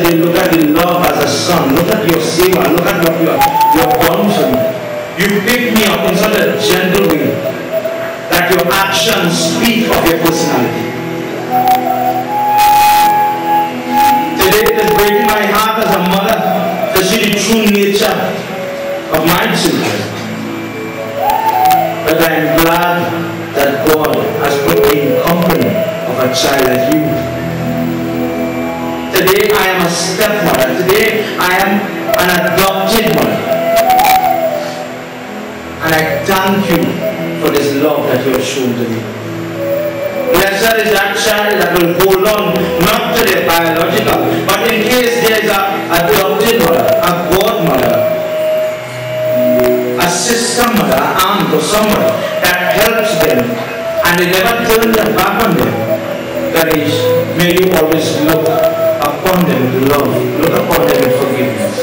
yesterday, look at the love as a son. Look at your Savior. Look at what you have done for me. You pick me up in such a gentle way that your actions speak of your personality. Today it is breaking my heart as a mother to see the true nature of my children. But I am glad that God has put me in company of a child like you. Today I am a stepmother. Today I am an adopted mother. And I thank you for this love that you have shown to me. Blessed is that child that will hold on not to their biological, but in case there is an adopted mother, a godmother, a sister mother, an aunt or someone that helps them and they never turn their back on them. Ganesh, may you always look upon them with love, look upon them with forgiveness.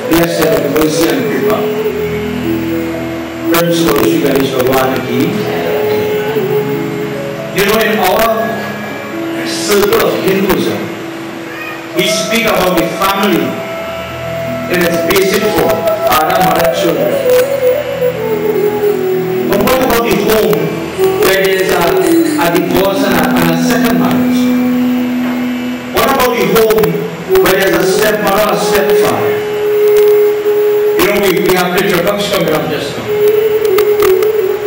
Blessed with mercy and favor. Friends, Ganesh Bhagwan ki. You know, in our circle of Hinduism, we speak about the family in its basic form, father, mother, children. But what about the home where there is a divorce and a second marriage? What about the home where there is a stepmother or stepfather? You know, we have Peter Bucks coming up just now.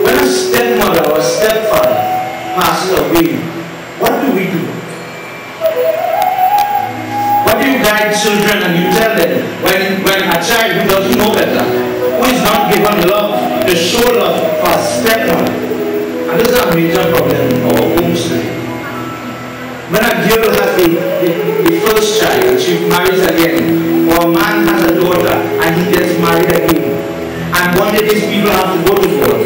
When a stepmother or a stepfather passes away, what do we do? What do you guide children and you tell them when a child who doesn't know better, who is not given love, to show love for a stepmother? And this is a major problem in our homes today. When a girl has the first child and she marries again, or a man has a daughter and he gets married again, and one day these people have to go to work,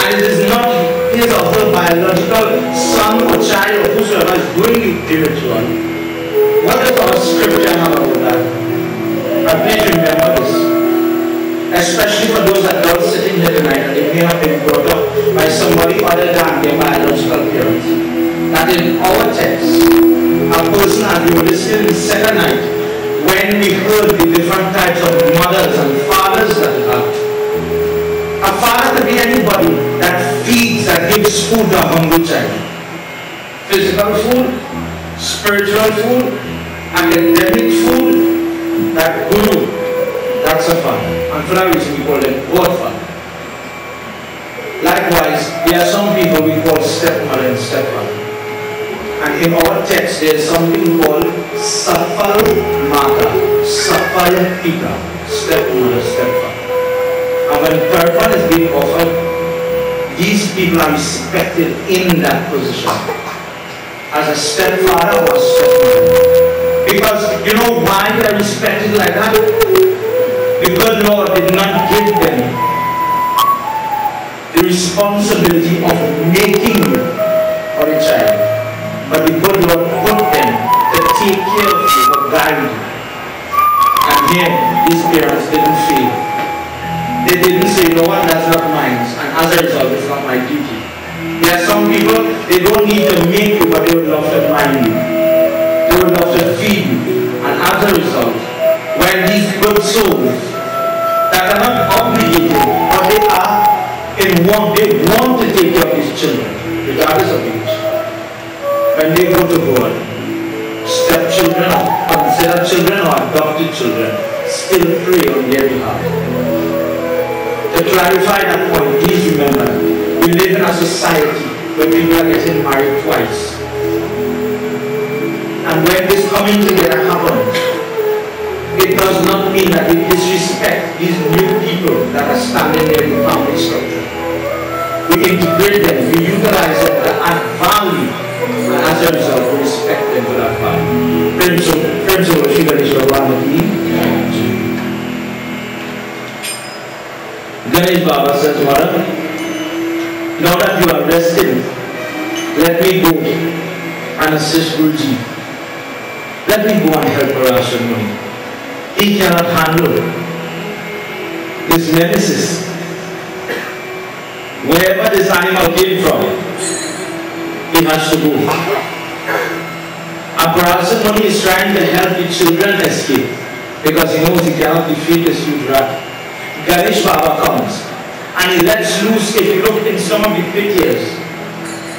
and it is not his or her biological son or child or whosoever is doing the spiritual. What does our scripture have about that? And please remember this, especially for those adults sitting here tonight and they may have been brought up by somebody other than their biological parents. That in our text, a person, as we were listening the second night, when we heard the different types of mothers and fathers that we have, a father could be anybody that feeds, that gives food to a hungry child. Physical food, spiritual food, academic food, that guru, that's a father. And for that reason we call them God father. Likewise, there are some people we call stepmother and stepfather. And in our text there is something called Safal Mata, Safal Pita, stepmother, stepfather. And when Tarpan is being offered, these people are respected in that position as a stepfather or a stepmother. Because you know why they are respected like that? Because Lord did not give them the responsibility of making you or a child, but the good Lord put them to take care of you or guide you. And here, these parents didn't fail. They didn't say, you know what, that's not mine, and as a result, it's not my duty. There are some people, they don't need to make you, but they would love to mind you. They would love to feed you. And as a result, when these good souls that are not obligated, but they want to take care of these children, regardless of age, when they go to God, stepchildren, considered children, or adopted children, still pray on their behalf. To clarify that point, please remember, we live in a society where people are getting married twice. And when this coming together happens, it does not mean that we disrespect these new people that are standing there in the family structure. We integrate them, we utilize them to add value, and as a result, we respect them for that value. Friends of Shri Ganesh Bhagwan ki. Ganesh Baba said to her, now that you are resting, let me go and assist Guruji. Let me go and help Parashar Muni. He cannot handle this nemesis. Wherever this animal came from, he has to go. And Parasat Muni is trying to help the children escape because he knows he cannot defeat this huge rat. Ganesh Baba comes and he lets loose. If you look in some of the pictures,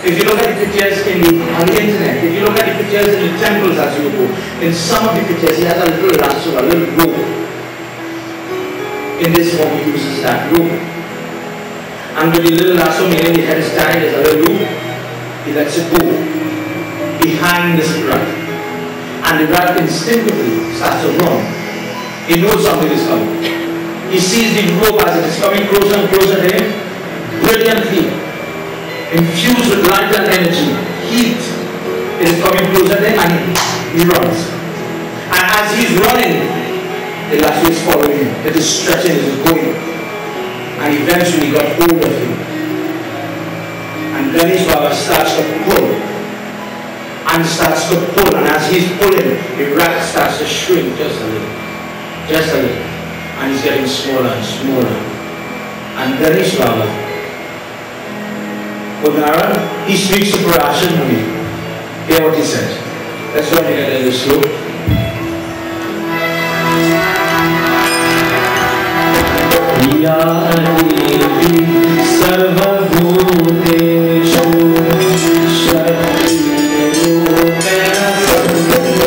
if you look at the pictures on the internet, if you look at the pictures in the temples as you go, in some of the pictures he has a little lasso, a little rope. In this form he uses that rope. And with the little lasso, meaning the head is tied, there's a little loop, he lets it go behind this rat. And the rat instinctively starts to run. He knows something is coming. He sees the rope as it is coming closer and closer to him, brilliantly, infused with light and energy, heat. It is coming closer to him and he runs. And as he's running, the lasso is following him. It is stretching, it is going. And eventually got hold of him. And Ganesh Baba starts to pull. And starts to pull. And as he's pulling, the rat starts to shrink just a little. Just a little. And he's getting smaller and smaller. And Ganesh Baba, Onara, he speaks to Parashat Muni. Hear what he said. Let's go and get a little slow. Ya Devi Sarva Bhuteshu Shakti Rupena Samvaya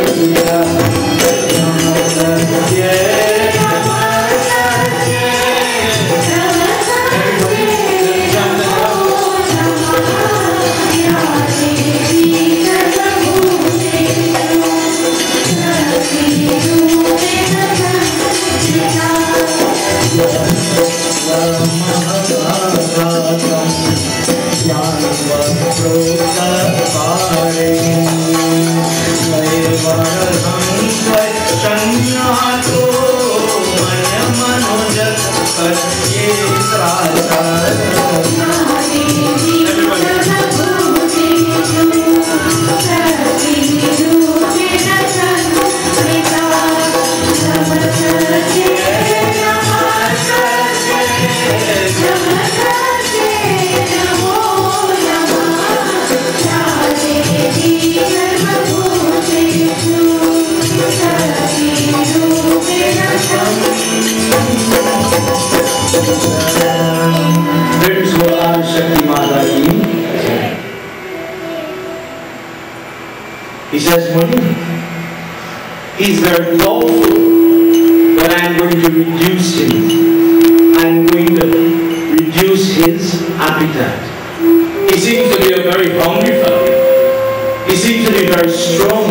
He says, Muni, he's very powerful, but I'm going to reduce him. I'm going to reduce his appetite. He seems to be a very hungry fellow. He seems to be very strong.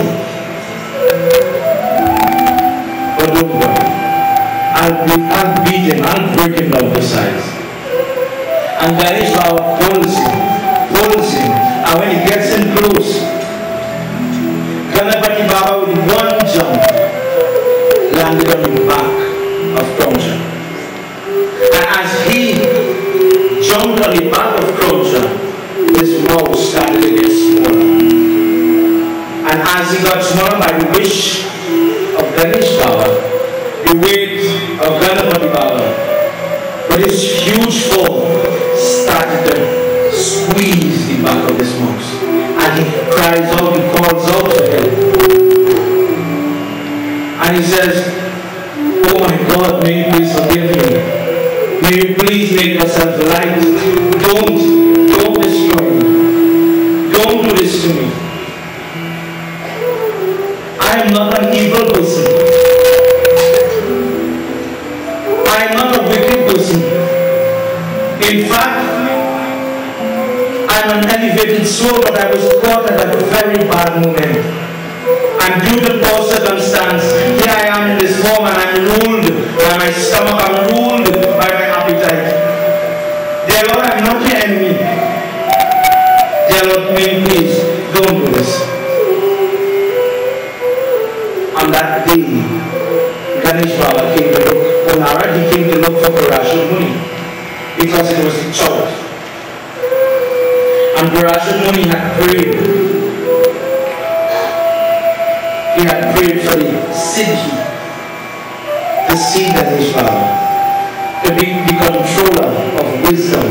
But don't worry. I'll beat him. I'll break him down to size. And Ganesh Baba pulls him. And when he gets in close, Ganapati Baba with one jump landed on the back of Krauja. And as he jumped on the back of Krauja, his mouth started to get smaller. And as he got smaller by the wish of Ganesh Baba, the weight of Ganapati Baba, with his huge form, started to squeeze the back of his mouth. And he cries out, he calls out to him. And he says, oh my God, may you please forgive me. May you please make yourself light. Don't destroy me. Don't do this to me. I am not an evil person. I am not a wicked person. In fact, I'm an elevated soul, but I was caught at a very bad moment. And due to poor circumstance, here I am in this form and I'm ruled by my stomach, I'm ruled by my appetite. Dear Lord, I'm not your enemy. Dear Lord, please, don't do this. On that day, Ganesh Baba came to look for Nara, he came to look for Parashat Muni because it was a child. And Parashat Muni had prayed. He had prayed for the Siddhi, to see Ganesh Baba, to be the controller of wisdom,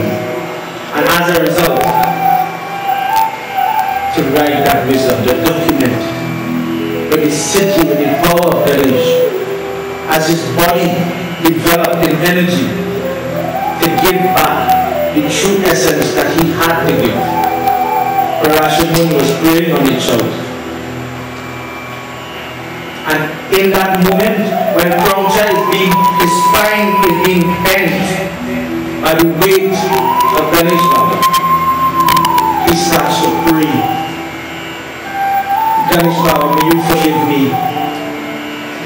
and as a result, to write that wisdom, to document with the city, with the power of Ganesh, as his body developed in energy to give back the true essence that he had to give. Parashurama was praying on the child. And in that moment, when Kraucha his spine is being bent by the weight of Ganesh Baba, he starts to pray. Ganesh Baba, may you forgive me.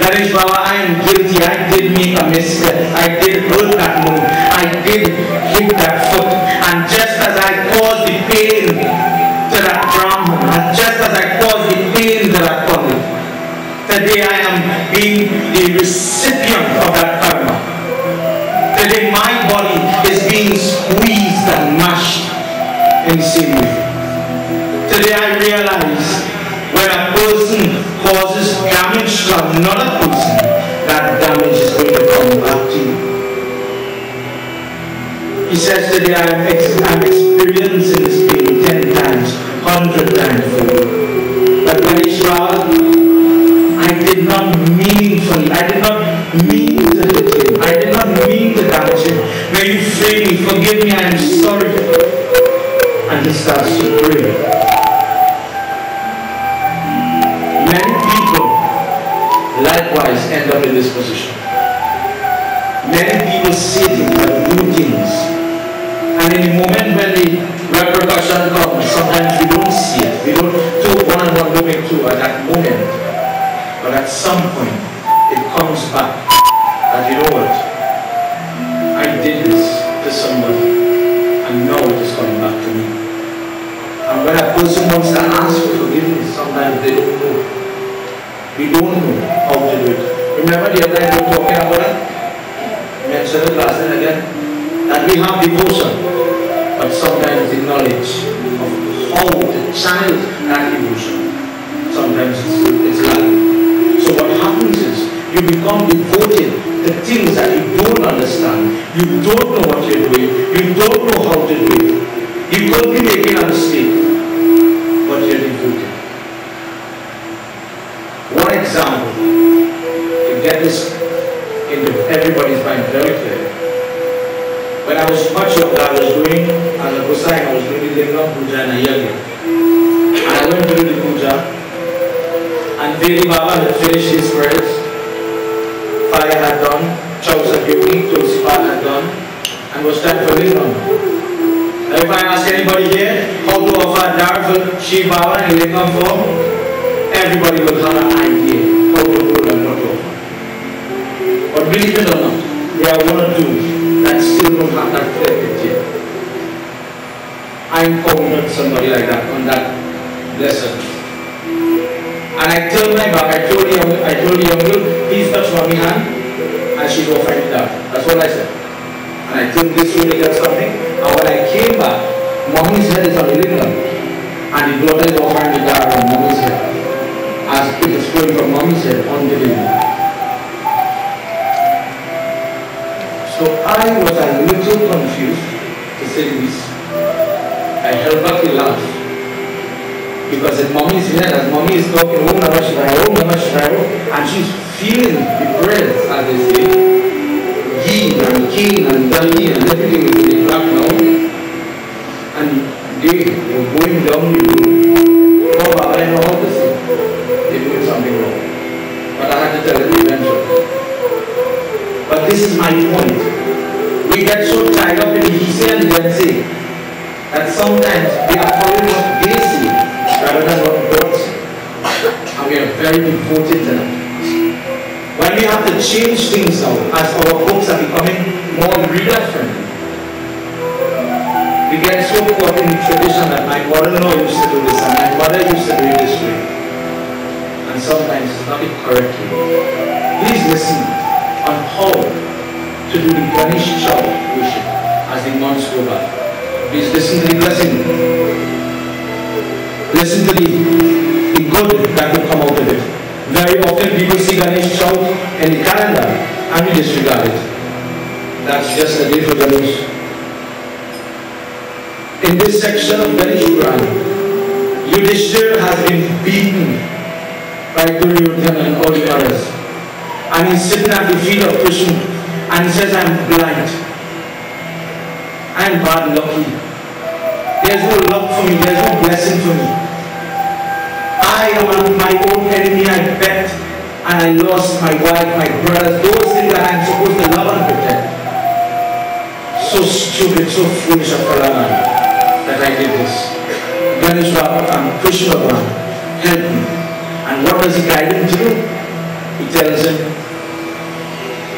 Ganesh Baba, I am guilty. I did make a misstep. I did hurt that moon. I did hit that foot. And just as I caused the pain to that Brahman, and just as I caused the pain to that Pandit, today I am being the recipient of that karma. Today my body is being squeezed and mashed in the same way. Today I realize when a person causes damage to another person, that damage is going to come back to you. He says today I'm experiencing this pain 10 times, 100 times for you. But Ganesh Baba, I did not meaningfully, I did not mean to hurt him. I did not mean to damage him. May you free me, forgive me, I am sorry. And he starts to pray. Many people likewise end up in this position. Many people say things and do things. And in the moment when the repercussion comes, sometimes we don't see it. We don't do one and one don't make two at that moment. But at some point, it comes back that, you know what, I did this to somebody, and now it is coming back to me. And when a person wants to ask for forgiveness, sometimes they don't know. We don't know how to do it. Remember the other time we were talking about it? Mentioned it last night again, that we have devotion, but sometimes the knowledge of how to channel that devotion, sometimes it's lacking. So what happens is, you become devoted to things that you don't understand. You don't know what you're doing. You don't know how to do it. You could be making a mistake, but you're devoted. One example, to get this into everybody's mind very clear. When I was much younger, I was doing, as a Gosai, I was doing the Lingam Puja in a year. And I went to do the Puja. And Vedi Baba had finished his prayers, Fire had done, Chausa Beauty, Tulsipat had done, and was time for Lingam. Now if I ask anybody here how to offer a dar for Shiv Baba in Lingam form, everybody will have an idea how to hold and what to offer. But believe it or not, there are one or two that still don't have that clear picture. I encountered somebody like that on that lesson. And I turned my back, I told the uncle, please touch mommy's hand, and she go find it out. That's what I said. And I turned this way to get something, and when I came back, mommy's head is on the lingam, and the daughter is offering the dart on mommy's head, as it is flowing from mommy's head on the lingam. So I was a little confused, to say the least. I held back the laugh. Because if mommy is here, as mommy is talking, Om Namah Shivaya, and she's feeling the prayers, as they say, ghee and cane and dali and everything is in the black now. And they were going down the road. Oh, Baba, I know how to say. They're doing something wrong. But I had to tell them eventually. But this is my point. We get so tied up in the he say and then say, that sometimes we are following what they say, rather than what God said. And we are very devoted to that. When we have to change things now, as our books are becoming more reader-friendly, we get so caught in the tradition that my mother-in-law used to do this and my mother used to do it this way. And sometimes it's not the correct way. Please listen on how to do the Ganesh Chow worship as the months go by. Please listen to the blessing. Listen to the good that will come out of it. Very often people see Ganesh Chow in the calendar and we disregard it. That's just a day for Ganesh. In this section of Ganesh Puran, Yudhishthira has been beaten by Duryodhana and all the others. And he's sitting at the feet of Krishna and he says, I'm blind. I'm bad lucky. There's no luck for me, there's no blessing for me. I am my own enemy, I bet, and I lost my wife, my brothers, those things that I'm supposed to love and protect. So stupid, so foolish of Kalaman that I did this. Ganesh and Krishna Bhagavan, help me. And what does he guide him to do? He tells him,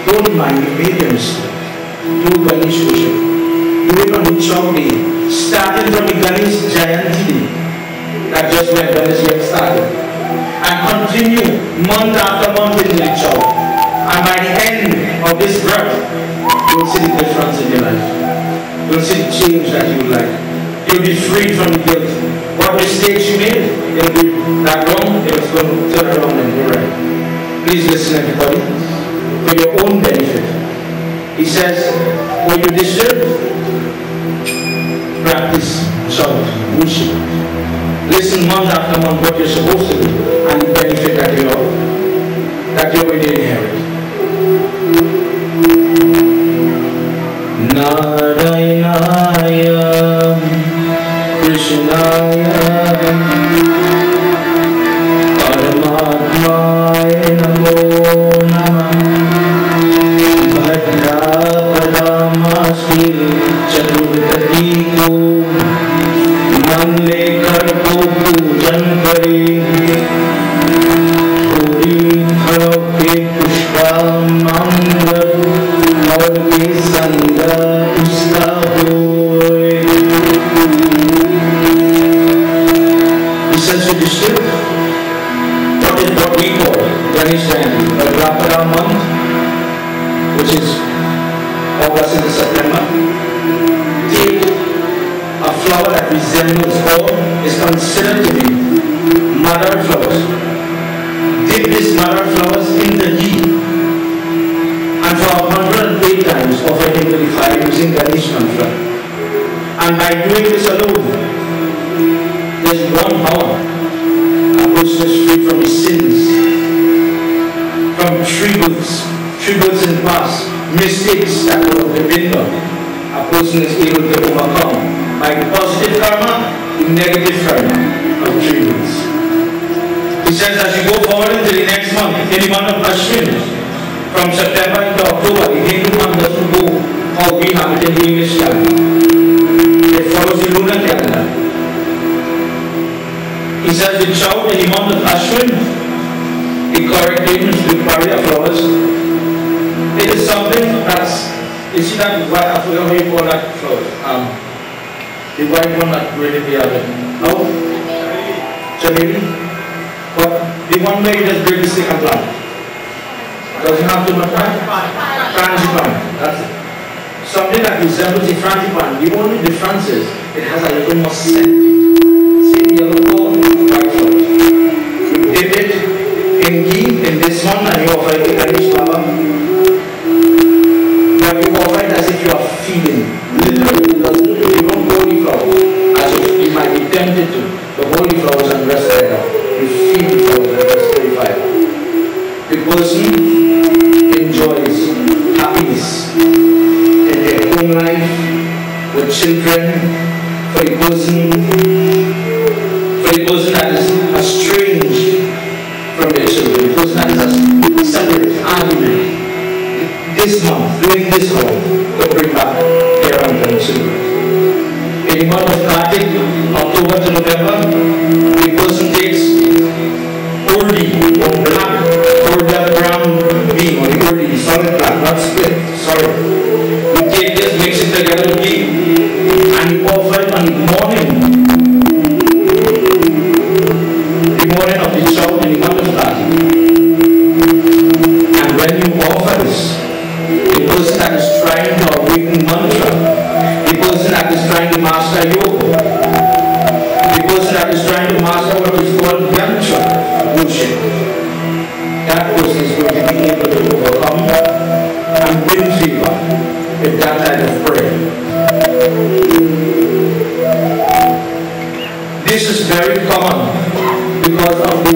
don't mind, you made a mistake. Do Ganesh worship. Do it on the Chau day, starting from the Ganesh Jayanti day. That just when Ganesh get started. And continue month after month in the Chau. And by the end of this breath, you'll see the difference in your life. You'll see the change that you like. You'll be freed from the guilt. What mistakes you made, it'll be that wrong, it was going to turn around and go right. Please listen, everybody, for your own benefit. He says, when you deserve, practice, shout, worship. Listen month after month what you're supposed to do and the benefit that you're going to inherit. Narayanaya Krishnaya Paramatmaya Namo Namah Bhadra Padamasti Chaturvedi Ko मन लेकर को पूजन करे पूरी फलों के पुष्पामंग और के संग उसका होए। He says to Vishnu, what is what we call Ganesh Jayanti, the Bhadrapada month, which is August and September. Take a flower that resembles or is considered to be mother flowers. Dip these mother flowers in the ghee and for 108 times offer him to the fire using Ganesh mantra. And by doing this alone, there's 1 hour a person is free from his sins, from tributes in the past, mistakes that would have been done. A person is able to overcome by positive karma, negative karma of tributes. He says as you go forward into the next month, in the month of Ashwin, from September into October, the Hindu month doesn't go how we have it in the English calendar. It follows the lunar calendar. He says the Chau in the month of Ashwin, the correct name is the Paria flowers. It is something that's, you see that white, I forgot how you call that flower. The white one that really the other. No? Chameli? But the one where you just break the stick and plant. Does it have too much time? Frangipan. That's it. Something that resembles the frangipan. The only difference is it has a little more scent. See yellow or white flower. You dip it in ghee in this one and you offer it to Ganesh Baba. But you offer it as if you are feeding. Literally, because you don't holy flowers as if you might be tempted to. The holy flowers and rest there. You feed the flowers and rest purify. The person enjoys happiness in their home life, with children, for the person that is estranged from their children, the person that is separate, alienated. This month, doing this month, to bring back their own children. In the month of Kartik, October to November, the person takes urdi or black or the brown bean, or the urdi, solid black, not split, sorry. You take this, mix it together with ghee, and you offer it on the morning of the Chau in the month of Kartik. And when you offer this, the person that is trying to awaken mantra, the person that is trying to master yoga, the person that is trying to master what is called yantra worship, that person is going to be able to overcome and win favor with that type of prayer. This is very common because of the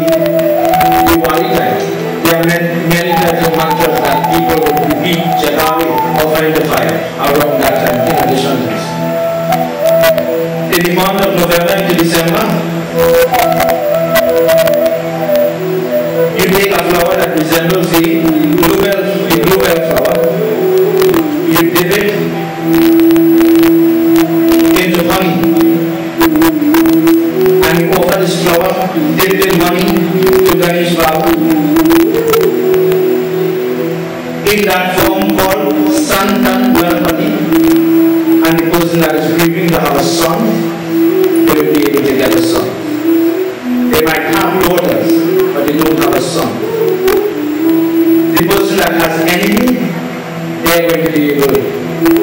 There are many types of mantras that people would repeat, Jagavi, offering the fire around that time, in addition to this. In the month of November into December, you take a flower that resembles the bluebell flower, you dip it into honey, and you offer this flower dipped in honey to Ganesh Baba. In that form called Santan Ganapati, and the person that is grieving to have a son will be able to get a son. They might have daughters, but they don't have a son. The person that has enemy, they're going to be able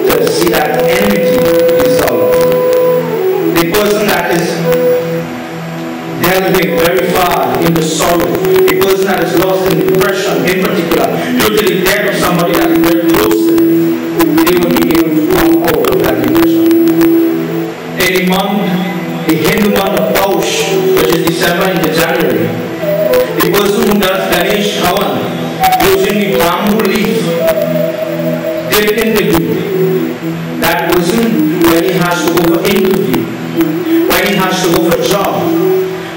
to see that enmity dissolve. The person that is delving very far into sorrow, the person that is lost in depression in particular, due to the death of somebody that is very close to them, they will be able to come out of that depression. Any month, the Hindu month of Paush, which is December into January, the person who does Ganesh Havan using the bamboo leaf dipped into ghee, that person, when he has to go for interview, when he has to go for job,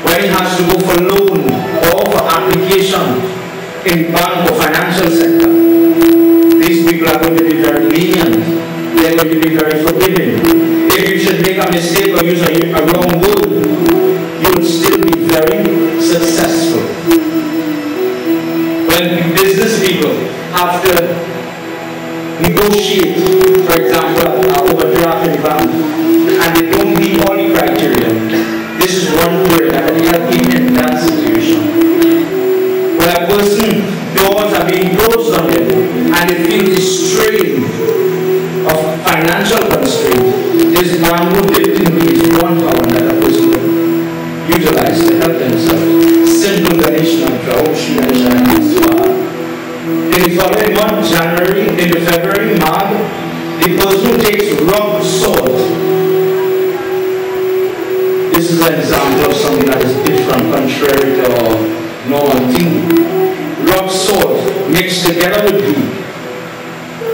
when he has to go for loan or for application in bank or financial sector, these people are going to be very lenient. They are going to be very forgiving. If you should make a mistake or use a wrong word, you will still be very successful. When business people have to negotiate, for example, an overdraft in the bank, and they don't meet all the criteria, this is one word that will help him in that situation. When a person, doors are being closed on them, and they feel the strain of financial constraint, this bamboo dipped in is one power that a person will utilize to help themselves. Simple Ganesh mantra, Om Shri Ganeshaya Swaha. In the following month, January, into February, March, the person who takes rock salt. This is an example of something that is different, contrary to normal thing. Rock salt mixed together with ghee,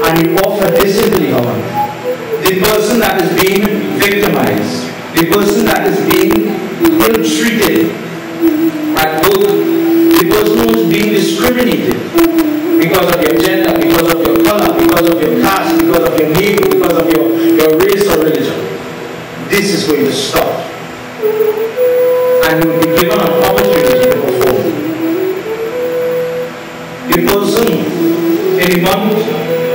and you offer this into the oven. The person that is being victimized, the person that is being ill-treated at both, the person who is being discriminated because of your gender, because of your color, because of your caste, because of your name, because of your race or religion. This is going to stop. And you will be given an opportunity to perform. The person in the month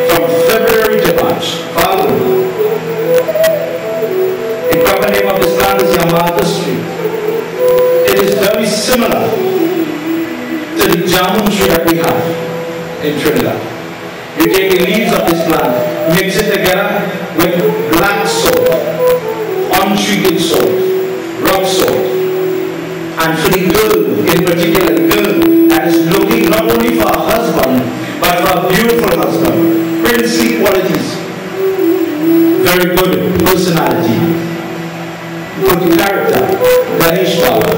from February to March, following, the proper name of this land is Yamata Street. It is very similar to the jamun tree that we have in Trinidad. You take the leaves of this plant, mix it together with black salt, untreated salt, rock salt. And for the girl, in particular, the girl that is looking not only for a husband, but for a beautiful husband, princely qualities, very good personality, good character, Ganesh Baba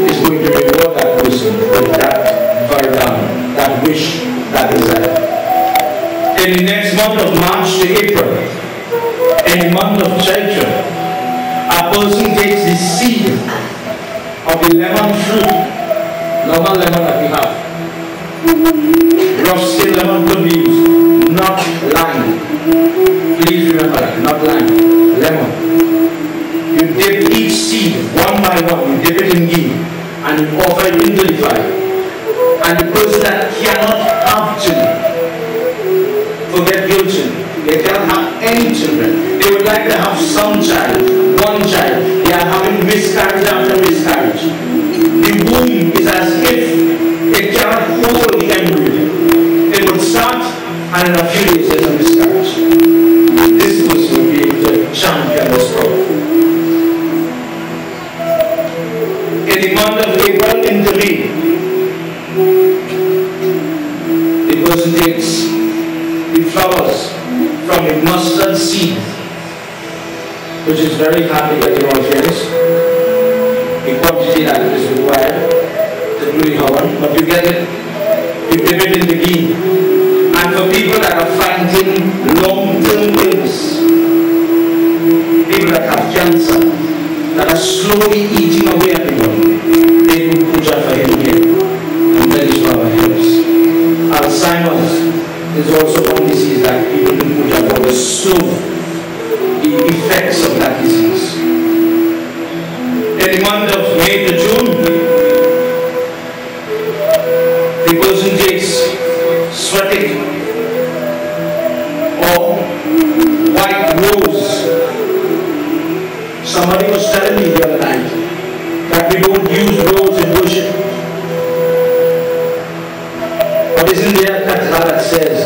is going to reward that person with that vardhan, that wish, that desire. In the next month of March to April, in the month of Chaitra, a person takes the seed of the lemon fruit, normal lemon that we have. Rough skin lemon could be used, not lime. Please remember that, not lime, lemon. You dip each seed one by one, you dip it in ghee, and you offer it into the fire. And the person that cannot have children, forget your children, they cannot have any children. They would like to have some child, one child. They are having miscarriage after miscarriage. The womb is as if it cannot hold the embryo. It would start, and in a few days there's a miscarriage. This person will be able to champion this problem. In the month of April into May, the person takes the flowers from the mustard seed, which is very hard to get in all fairness, the quantity that is required to do the havan, but you get it, you dip it slowly eating away at the body. They do puja for him again. And Ganesh Baba helps. Alzheimer's is also one disease that people do puja for the slow, the effects of that disease. In the month of May to June, the person takes sweating or white rose. Somebody was telling me the other night that we don't use rose in worship. But isn't there a katha that says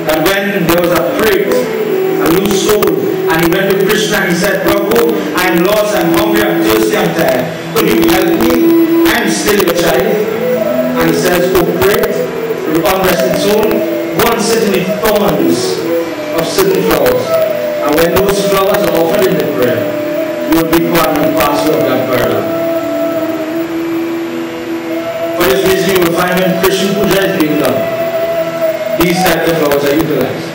that when there was a priest, a loose soul, and he went to Krishna and he said, Prabhu, I am lost, I am hungry, I am thirsty, I am tired. Could you help me? I am still your child. And he says, oh great, unrested soul, go and sit in the thorns of certain flowers. And when those flowers are offered in the prayer, you will be part and parcel of that burial. For this reason, you will find when Christian puja is being done, these types of flowers are utilized.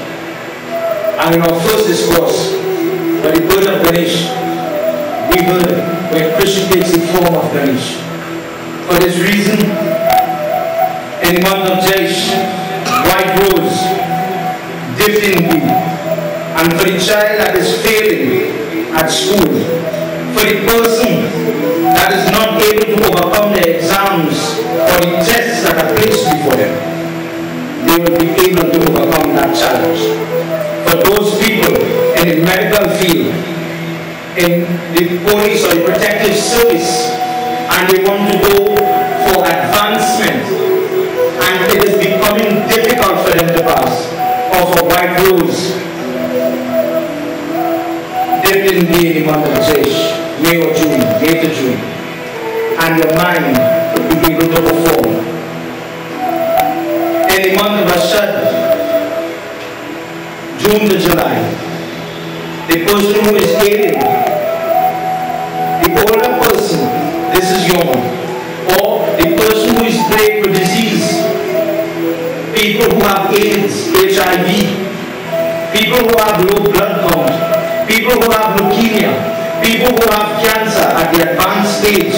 And in our first discourse, by the birth of Ganesh, we heard where Krishna takes the form of Ganesh. For this reason, in the month of Jaish, white rose, dipped in ghee. And for the child that is failing at school, for the person that is not able to overcome the exams or the tests that are placed before them, they will be able to overcome that challenge. For those people in the medical field, in the police or the protective service, and they want to go for advancement, and it is becoming difficult for them to pass, or for white rose, dipped in the month of Jaish, May or June, May to June, and your mind will be able to perform. In the month of Ashad, June to July, the person who is ailing, the older person, this is Yom, or the person who is plagued with disease, people who have AIDS, HIV, people who have low blood count, people who have leukemia, people who have cancer at the advanced stage.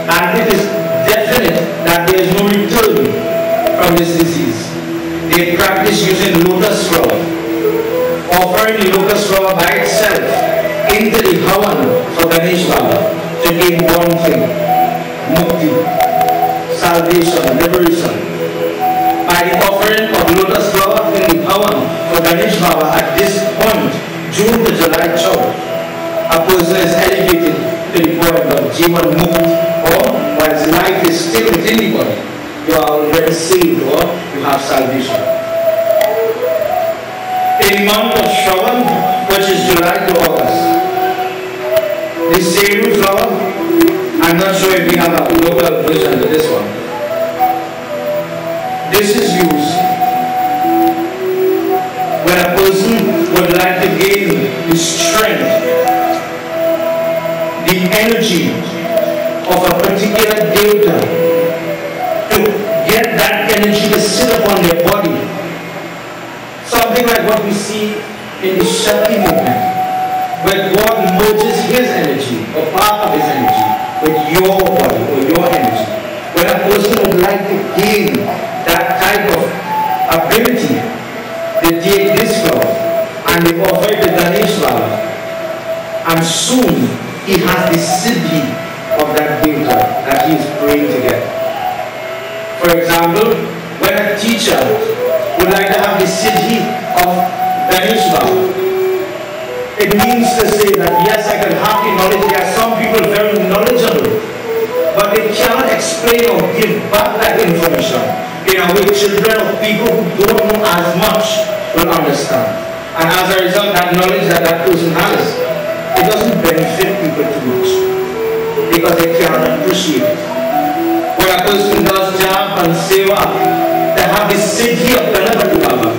And it is definite that there is no return from this disease. They practice using lotus flower, offering the lotus flower by itself into the Havan for Ganesh Baba to gain one thing: mukti, salvation, liberation. By the offering of lotus flower in the Havan for Ganesh Baba at this point, June to July church, a person is elevated to the point of Jivan Mukti, or while his life is still within the body, you are already saved or you have salvation. In the month of Shravan, which is July to August, the Seru flower, I'm not sure if we have a local version of this one. This is used when a person would like to gain the strength, the energy of a particular devata, to get that energy to sit upon their body. Something like what we see in the Shakti movement, where God merges his energy or part of his energy with your body or your energy. When a person would like to gain that type of ability, they take this flower and they offer it to Ganesh Baba, and soon he has the siddhi of that devata that he is praying to get. For example, when a teacher would like to have the siddhi of Ganesh Baba, it means to say that yes, I can have the knowledge. There are some people very knowledgeable, but they cannot explain or give back that information in a way children of people who don't know as much will understand. And as a result, that knowledge that that person has, it doesn't benefit people too much because they cannot appreciate it. When a person does japa and seva, they have the siddhi of Ganapati Baba.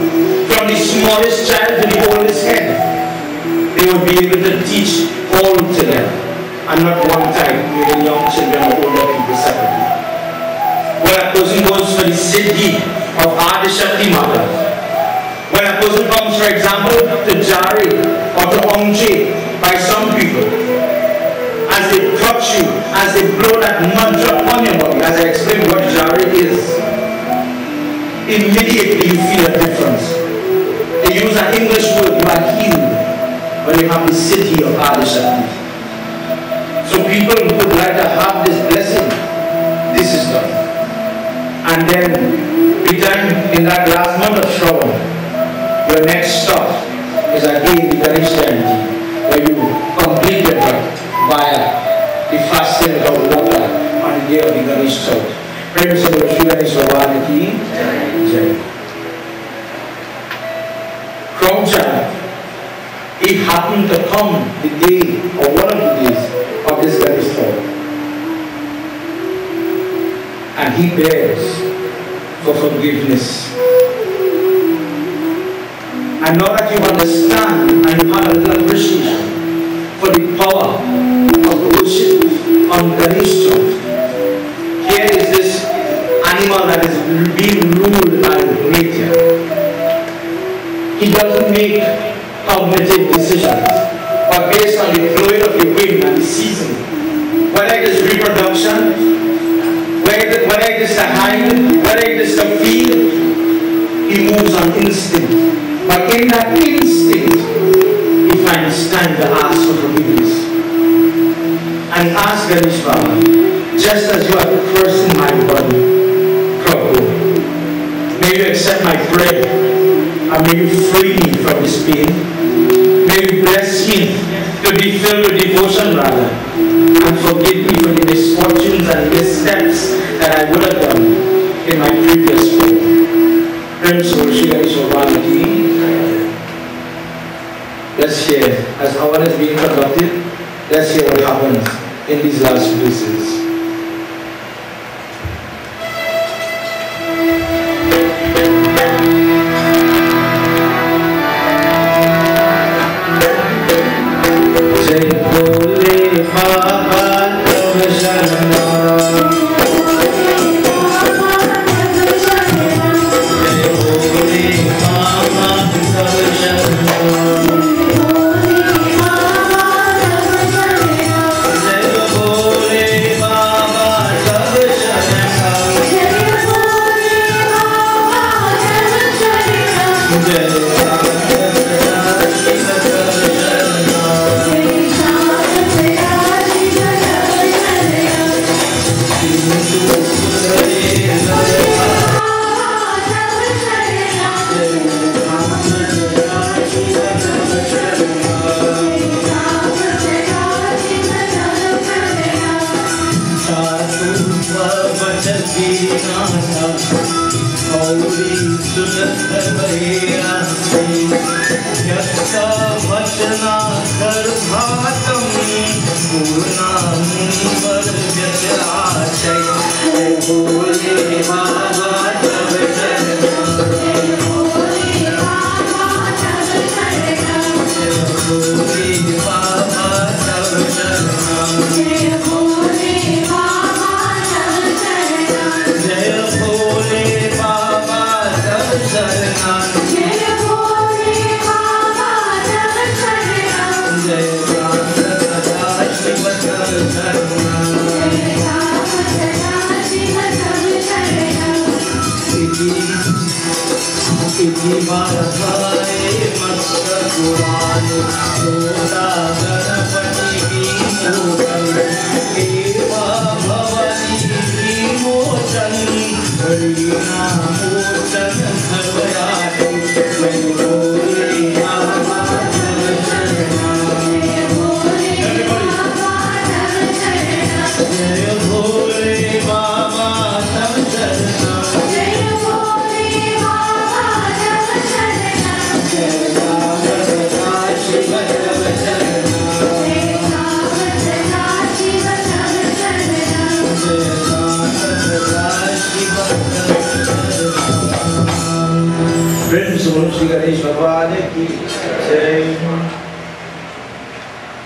From the smallest child to the oldest head, they will be able to teach all together, and not one time, even young children or older people separately. When a person goes for the siddhi of Adi Shakti Mata, when a person comes, for example, to Jari or to Omje by by some people. As they touch you, as they blow that mantra upon your body, as I explained what Jari is, immediately you feel a difference. They use an English word, you are healed, when you have the city of Adishakti. So people who would like to have this blessing, this is done. And then, return in that last month of Shravan, your next stop is again the Ganesh Jayanti, where you complete your work via the fasting without water on the day of the Ganesh Chaut. Prem se bolo Shri Ganesh Bhagwan ki Jai. Kromcha, it happened to come the day or one of the days of this Ganesh Chaut, and he begs for forgiveness. And now that you understand and you have a little appreciation for the power of worship on Ganesh Chaut, here is this animal that is being ruled by nature. He doesn't make cognitive decisions, but based on the flowing of the wind and the season, whether it is reproduction, whether it is to hide, whether it is to feed, he moves on instinct. But in that instinct, he finds time to ask for forgiveness. And he asks Ganesh Baba, just as you are cursing my body, Prabhu, may you accept my prayer, and may you free me from this pain. May you bless me to be filled with devotion rather, and forgive me for the misfortunes and missteps that I would have done in my previous form. Let's hear, as Havan is being conducted, let's hear what happens in these last verses.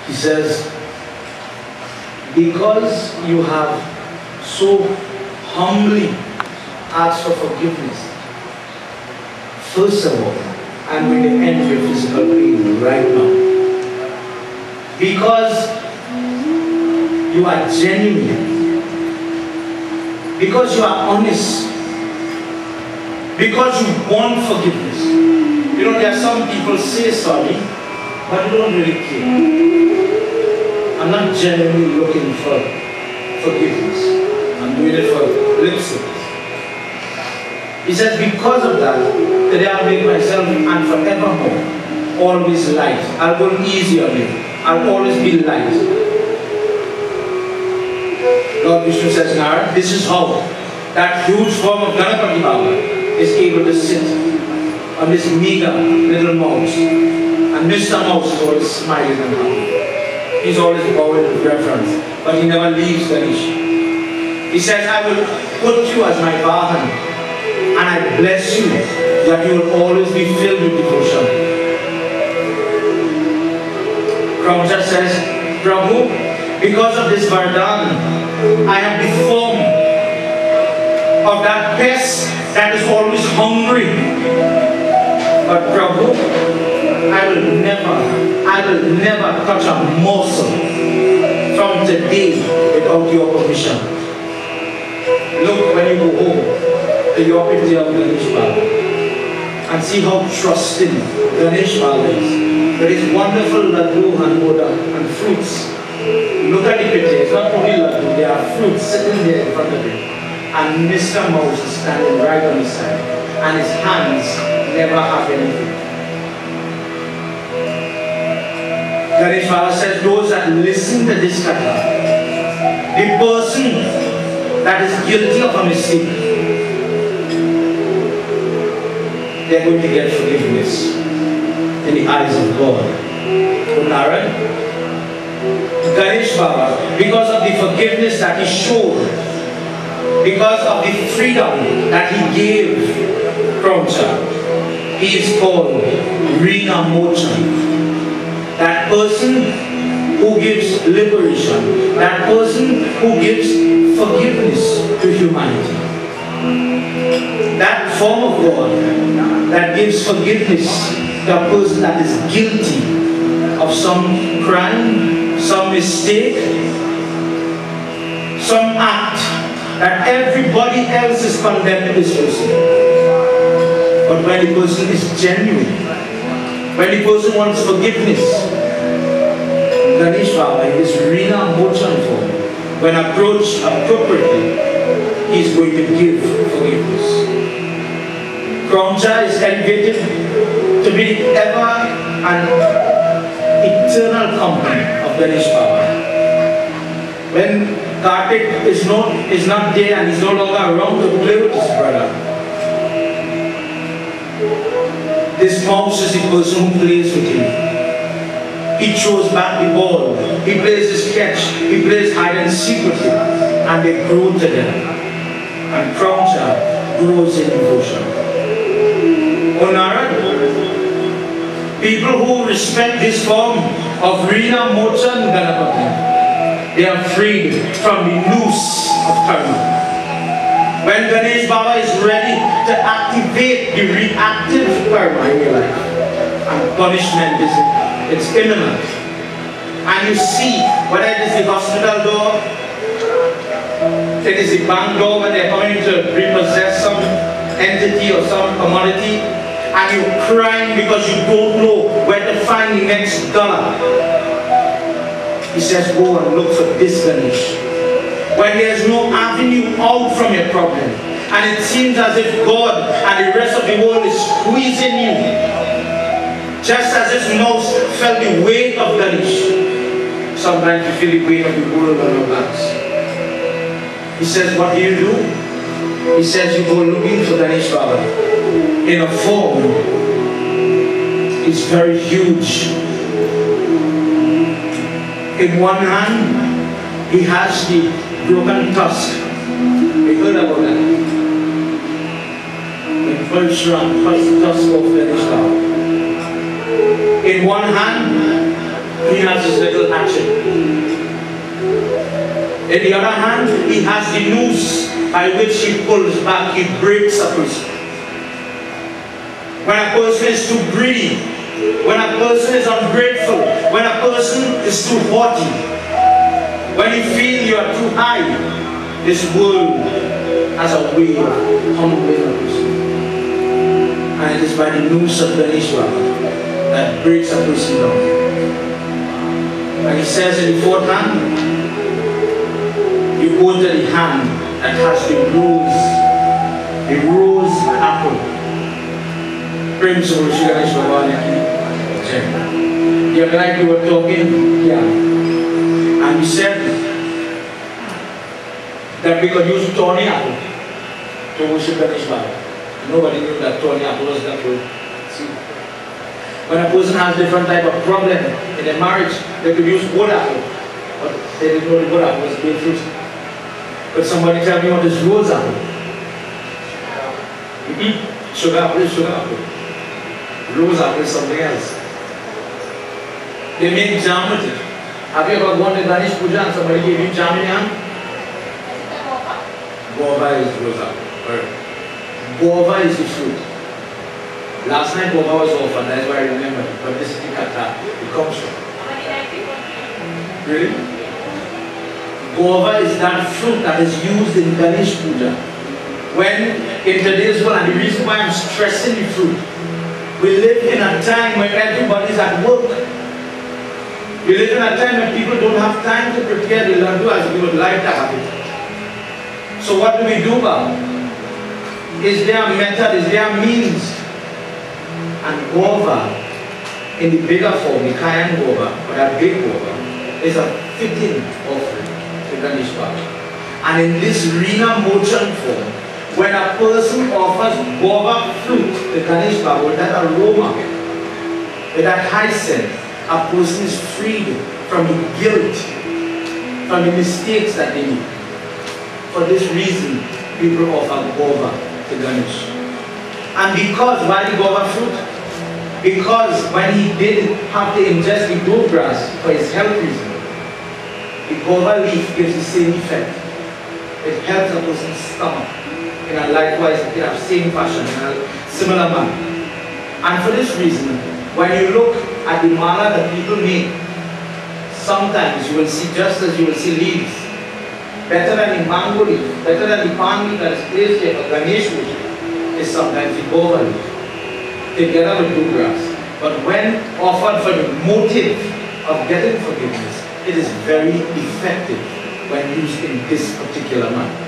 He says, because you have so humbly asked for forgiveness, first of all, I'm going to end your physical pain right now. because you are genuine, because you are honest, because you want forgiveness. You know, there are some people say sorry, but you don't really care. I'm not genuinely looking for forgiveness. I'm doing it for lip service. He says, because of that, today I'll make myself and forevermore always light. I'll go easy on you. I'll always be light. Lord Vishnu says, Narad, this is how that huge form of Ganapati Baba is able to sit on this meager little mouse. And Mr. Mouse is always smiling and happy. He's always bowing with reverence, but he never leaves Ganesh. He says, I will put you as my Vahan, and I bless you that you will always be filled with devotion. Krauncha says, Prabhu, because of this Vardhan, I have the form of that pest that is always hungry. But Prabhu, I will never touch a morsel from today without your permission. Look when you go home to your picture of Ganesh Baba and see how trusting Ganesh Baba is. There is wonderful laddu and moda and fruits. Look at the picture, it's not only laddu, there are fruits sitting there in front of you. And Mr. Mouse is standing right on his side, and his hands never have anything. Ganesh Baba says, those that listen to this katha, the person that is guilty of a mistake, they're going to get forgiveness in the eyes of God. Narad, Ganesh Baba, because of the forgiveness that he showed, because of the freedom that he gave Krauncha, he is called Rina Mochan. That person who gives liberation, that person who gives forgiveness to humanity. That form of God that gives forgiveness to a person that is guilty of some crime, some mistake, some act that everybody else is condemning this person. But when the person is genuine, when the person wants forgiveness, Ganesh Baba in this Rina Mochan form, when approached appropriately, he is going to give forgiveness. Krauncha is elevated to be the ever and eternal company of Ganesh Baba. When Kartik is not there and is no longer around to play with his brother, this mouse is the person who plays with him. He throws back the ball, he plays his catch, he plays hide and seek with him, and they grow together. And Krauncha grows in devotion. Narad, people who respect this form of Rina Mochan Ganapati, they are freed from the noose of karma. When Ganesh Baba is ready to activate the reactive karma in your life, and punishment it's imminent. And you see, whether it is the hospital door, it is the bank door when they're coming to repossess some entity or some commodity, and you're crying because you don't know where to find the next dollar. He says, go and look for this Ganesh. When there's no avenue out from your problem, and it seems as if God and the rest of the world is squeezing you, just as this mouse felt the weight of Ganesh, sometimes you feel the weight of the world on your backs. He says, what do? He says, you go looking for Ganesh Baba in a form. It's very huge. In one hand, he has the broken tusk. We heard about that. The first tusk of Ganesh Baba. In one hand, he has his little hatchet. In the other hand, he has the noose by which he pulls back, he breaks a person. When a person is too greedy, when a person is ungrateful, when a person is too haughty, when you feel you are too high, this world has a way of humbling a person. And it is by the noose of Ganeshwara that breaks a person down. And he says in the fourth hand, you go to the hand that has the rose apple. Prince of Ganeshwara. The other night we were talking here, and we said that we could use thorny apple to worship Ganeshwara. Nobody knew that thorny apple was that word. See, when a person has different type of problem in their marriage, they could use wood apple, but they didn't know the wood apple was being fruit. But somebody tell me what is rose apple? Sugar apple is sugar apple. Rose apple is something else. They make jam with it. Have you ever gone to Ganesh Puja and somebody gave you jam in your hand? Guava is rose apple. Guava is the fruit. Last night guava was offered, that's why I remember it. But this is the kata it comes from. Really? Guava is that fruit that is used in Ganesh Puja. When in today's world, and the reason why I'm stressing the fruit, we live in a time when everybody's at work. We live in a time when people don't have time to prepare the laddu as we would like to have it. So what do we do about it? Is there a method? Is there a means? And guava, in the bigger form, the cayenne guava, or that big guava, is a fitting offering to Ganesh Baba. And in this Rina Mochan form, when a person offers guava fruit to Ganesh Baba with that aroma, with that high scent, a person is freed from the guilt, from the mistakes that they make. For this reason, people offer guava to Ganesh. And because, why the guava fruit? Because when he did have to ingest the dough grass for his health reason, the guava leaf gives the same effect. It helps a person's stomach in a likewise, in a same fashion, in a similar manner. And for this reason, when you look at the mala that people make, sometimes you will see, just as you will see leaves, better than the mango leaf, better than the palm leaf that is placed here for Ganesh worship, is sometimes the guava leaf, together with dough grass. But when offered for the motive of getting forgiveness, it is very effective when used in this particular manner.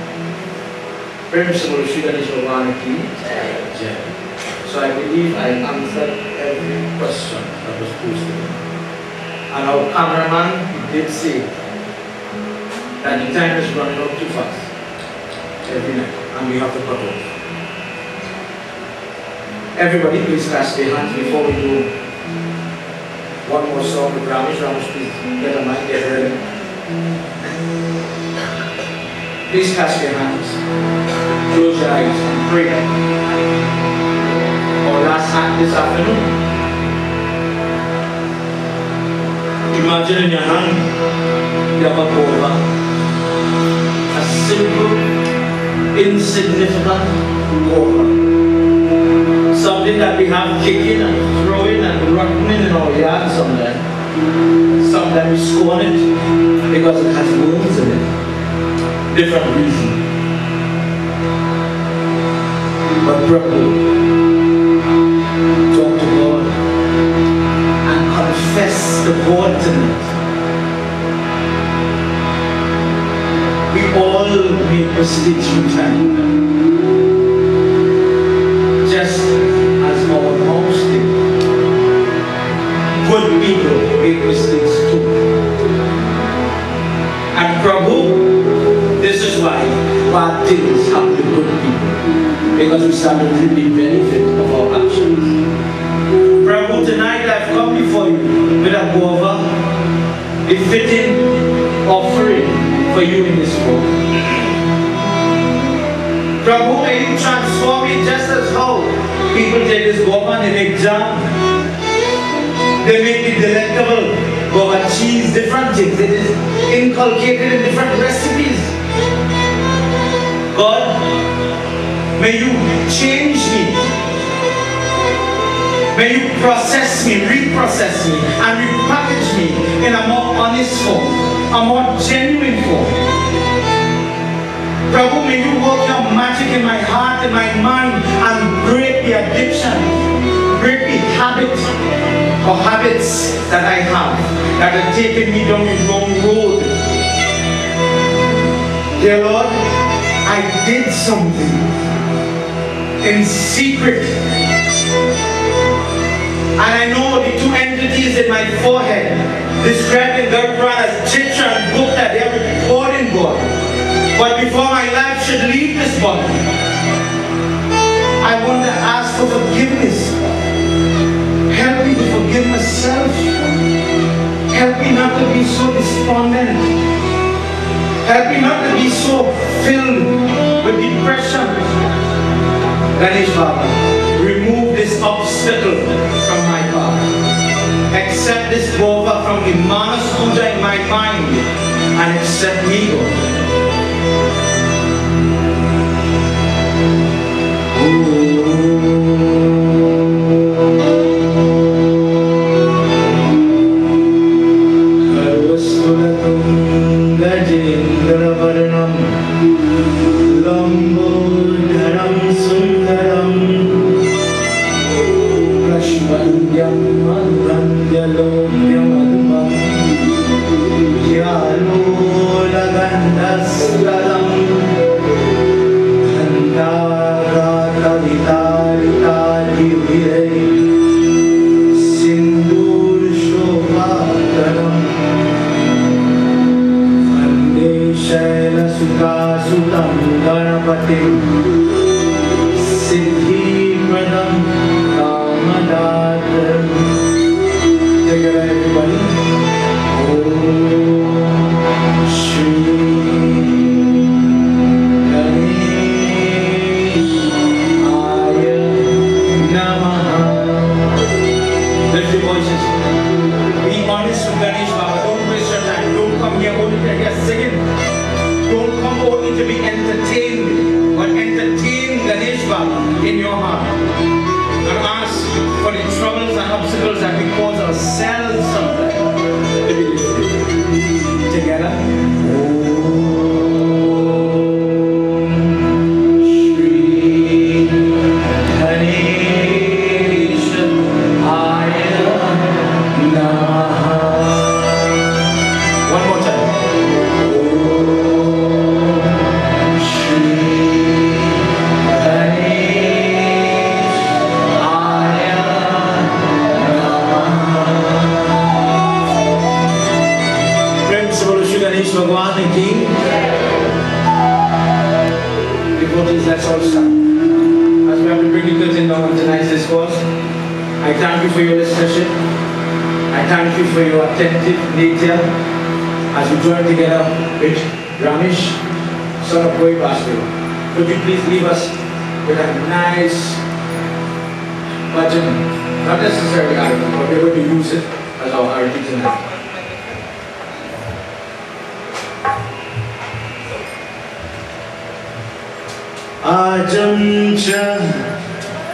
So I believe I answered every question that was posed to me. And our cameraman, he did say that the time is running out too fast every night, and we have to cut off. Everybody please cast their hands before we do one more song with Ramesh. Ramesh, please get a mic, get ready. Please cast your hands, close your eyes and pray. Our last act this afternoon. Imagine in your hand, you have a guava, a simple, insignificant guava. Something that we have kicking and throwing and rotting in our yard sometimes. Sometimes we scorn it because it has worms in it. Different reason. But Prabhu, talk to God and confess the God tonight. We all make mistakes from time. Just as our moms did. Good people make mistakes too. And Prabhu, this is why bad things happen to good people. Because we start to reap the benefit of our actions. Prabhu, tonight I've come before you with a guava, a fitting offering for you in this world. Prabhu, may you transform me just as how people take this guava and they make jam. They make the delectable guava cheese, different things. It is inculcated in different recipes. God, may you change me. May you process me, reprocess me, and repackage me in a more honest form, a more genuine form. Prabhu, may you work your magic in my heart and my mind and break the addiction, break the habit or habits that I have that are taking me down the wrong road. Dear Lord, I did something in secret. And I know the two entities in my forehead described in the Quran as Chitra and Gupta, they are recording God. But before my life should leave this body, I want to ask for forgiveness. Help me to forgive myself. Help me not to be so despondent. Help me not to be so filled with depression. Ganesh Baba, remove this obstacle from my path. Accept this bova from the Manas Puja in my mind and accept me, God. Could you please leave us with a nice bhajan? Not necessarily arati, but we're going to use it as our arati tonight. Ajam cha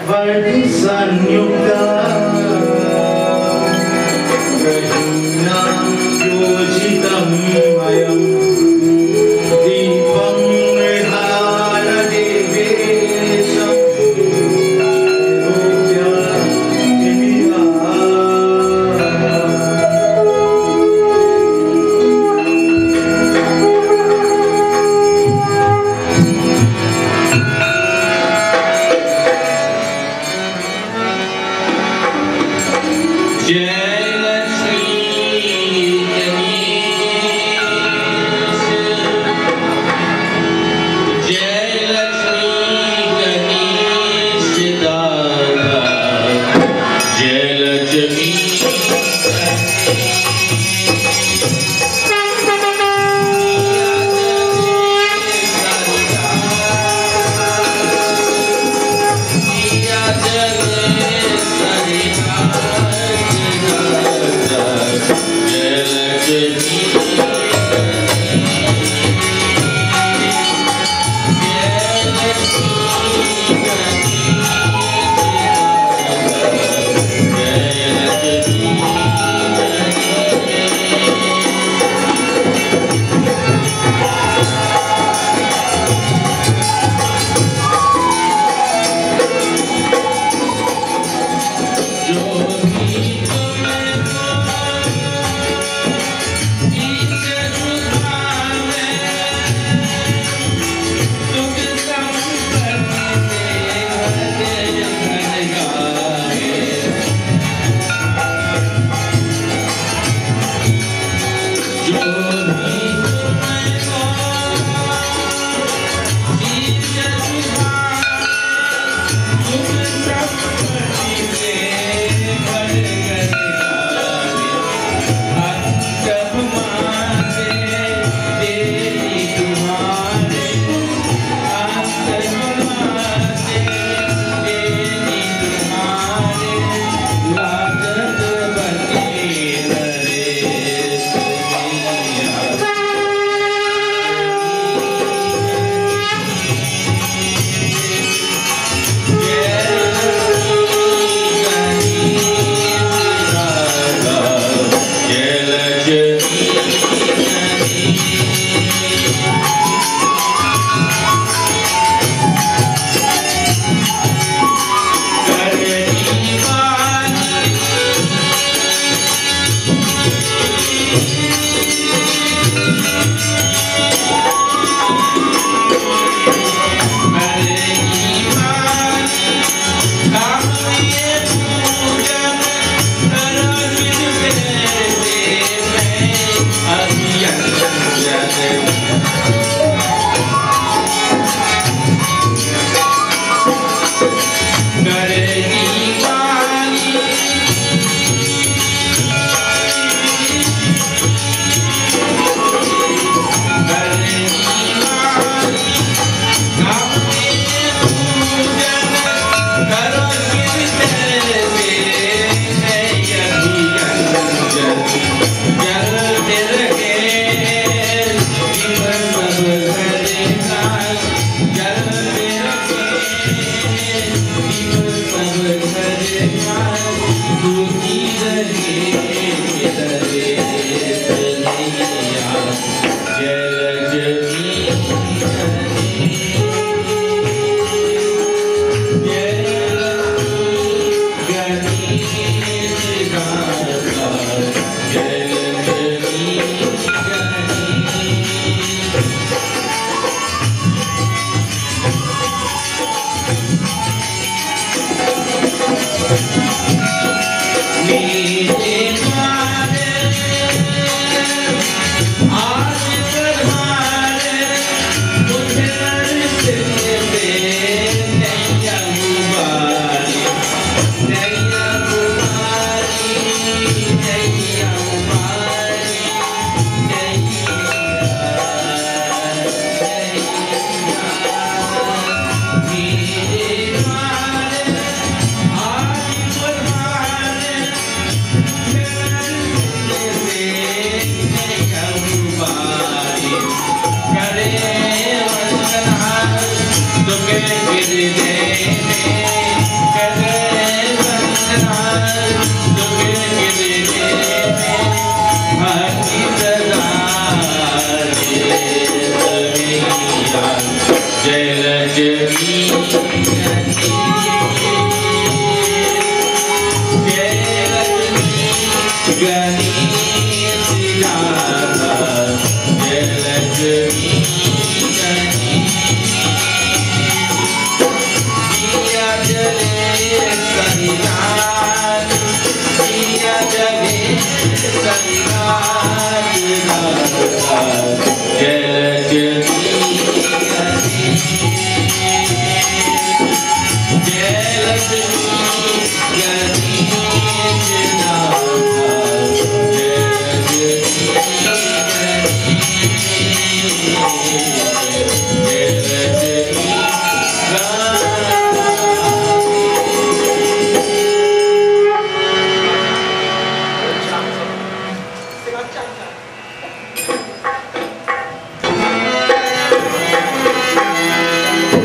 vardi sanyukta Rahinam yojitam mayam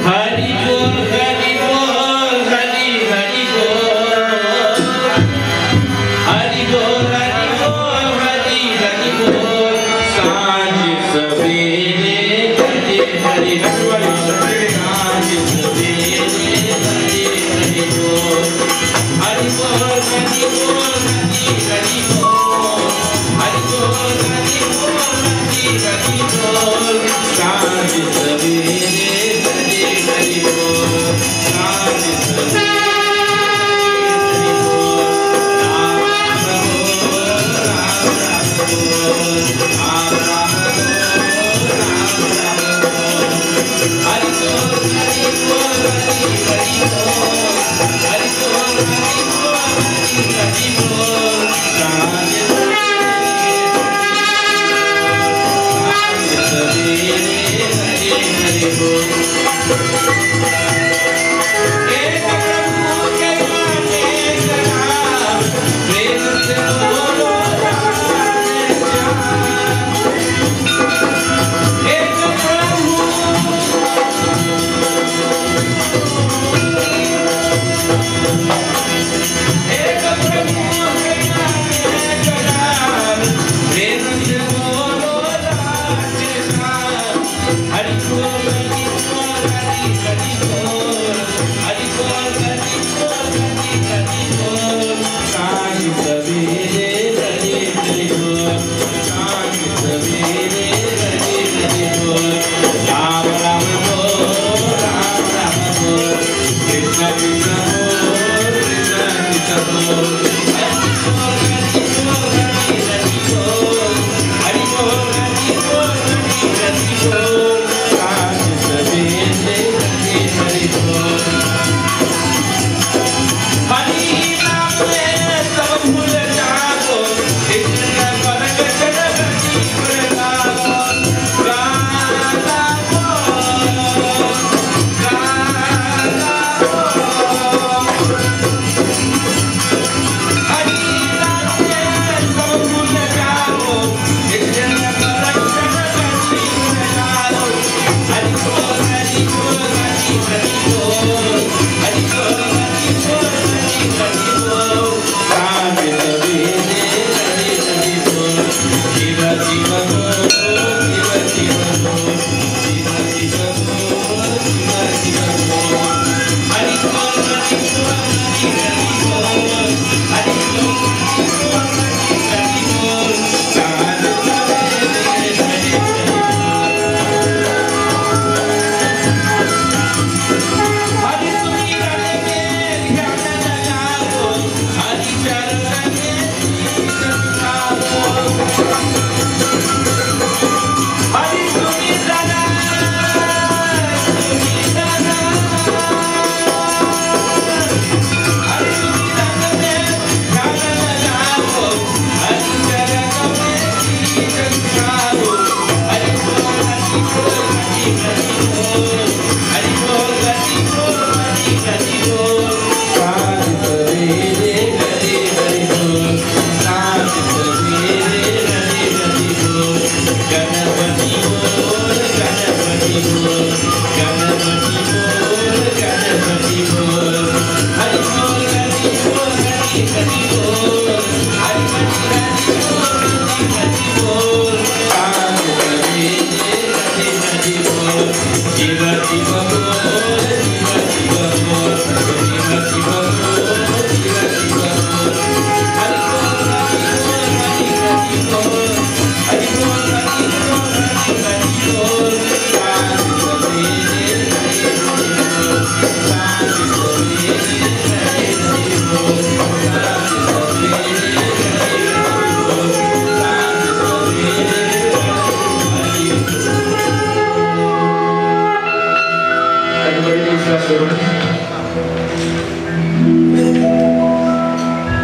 Hari Bol, Hari Bol, Hari Hari Bol.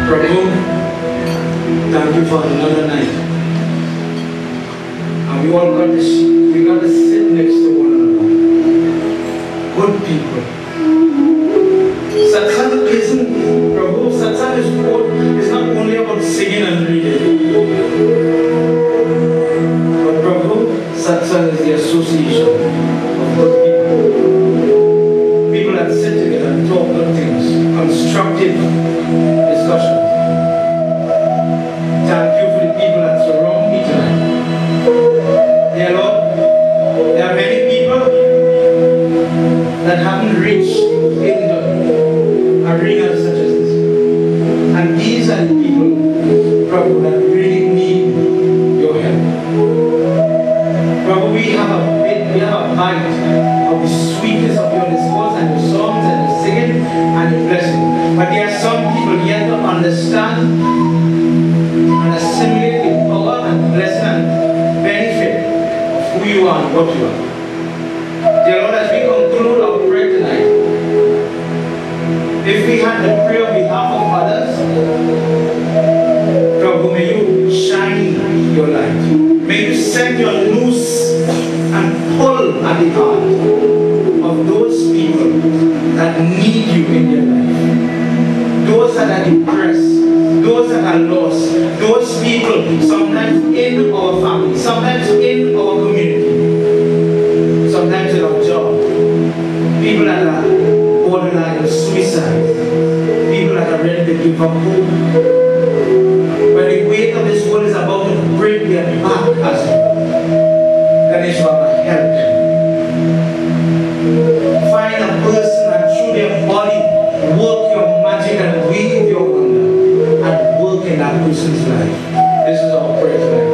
Prabhu, thank you for another night. And we all got to sit next to one another. Good people. Satsang isn't, Prabhu, satsang is not only about singing and reading. But Prabhu, satsang is the association of good people. People that sit together and talk good things, constructive discussions. Thank you for the people that surround me tonight. Dear Lord, there are many people that haven't reached in the arenas such as this. And these are the people, Prabhu, that really need your help. Prabhu, we have a bite of the sweetness of your discourse and your songs and the singing and the blessing. But there are some people yet to understand and assimilate the power and blessing and benefit of who you are and what you are. Dear Lord, as we conclude our prayer tonight, if we had to pray on behalf of others, Prabhu, may you shine your light. May you set your noose and pull at the heart of those people that need you in their life. Those that are depressed, those that are lost, those people sometimes in our family, sometimes in our community, sometimes in our job, people that are borderline of suicide, people that are ready to give up hope. When the weight of this world is about to break their back, as Ganeshwara, help them. Find a person and through their body, work your magic and weave your wonder and work in that person's life. This is our prayer tonight.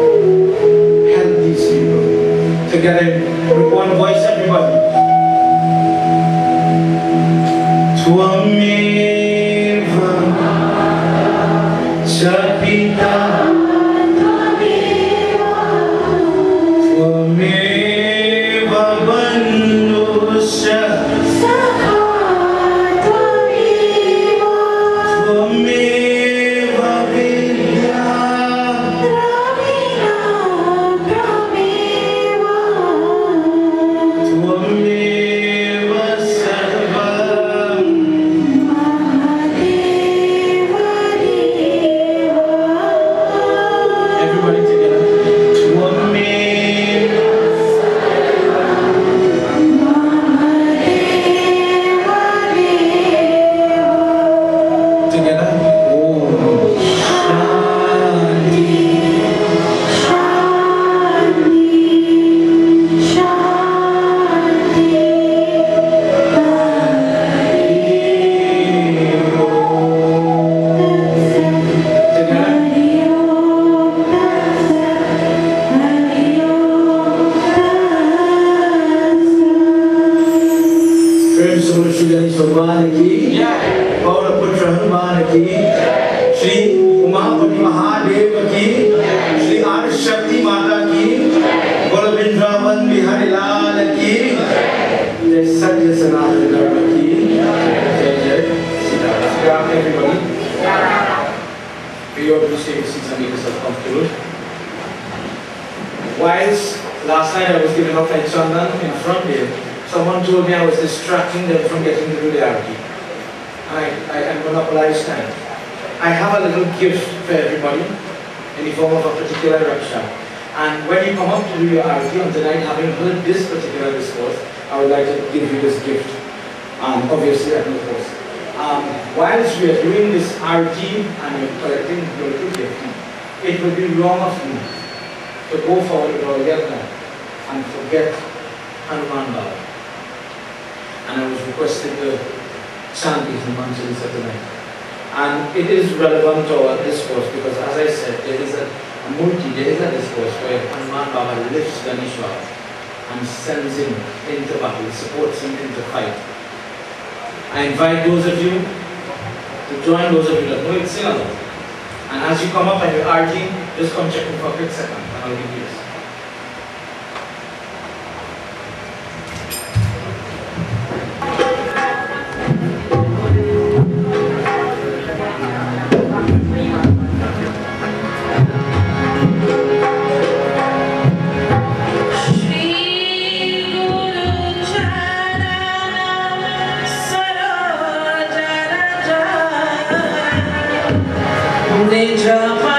Help these people. Together with one voice, everybody. Twameva Chapita Twameva Bandusha Twameva Vidya Twameva Sarvam. Everybody together. Twameva together. Oh, प्रेम सुमन श्री गणेश भगवान की पौर पुत्र हनुमान की श्री उमापति महादेव की श्री आदि शक्ति माता की बोल वृंदावन बिहारी लाल की जय सत्य सनातन धर्म की जय जय Sitaram. Everybody, we ought to take a seat and make yourself comfortable. Whilst last night I was giving up like Chandan in front there, someone told me I was distracting them from getting to do the arati. I monopolized time. I have a little gift for everybody in the form of a particular raksha. And when you come up to do your arati on tonight, having heard this particular discourse, I would like to give you this gift. Obviously at no cost. Whilst we are doing this arati and you're collecting your little gift, it would be wrong of me to go forward with our yajna and forget Hanuman Baba. And I was requested to chant the Hanuman Chalisa tonight. And it is relevant to our discourse because, as I said, there is a discourse where Hanuman Baba lifts Ganeshwara and sends him into battle, supports him into fight. I invite those of you to join those of you that know it, sing along. And as you come up and you're arguing, just come check me for a quick second and I'll give you this. Budi Japa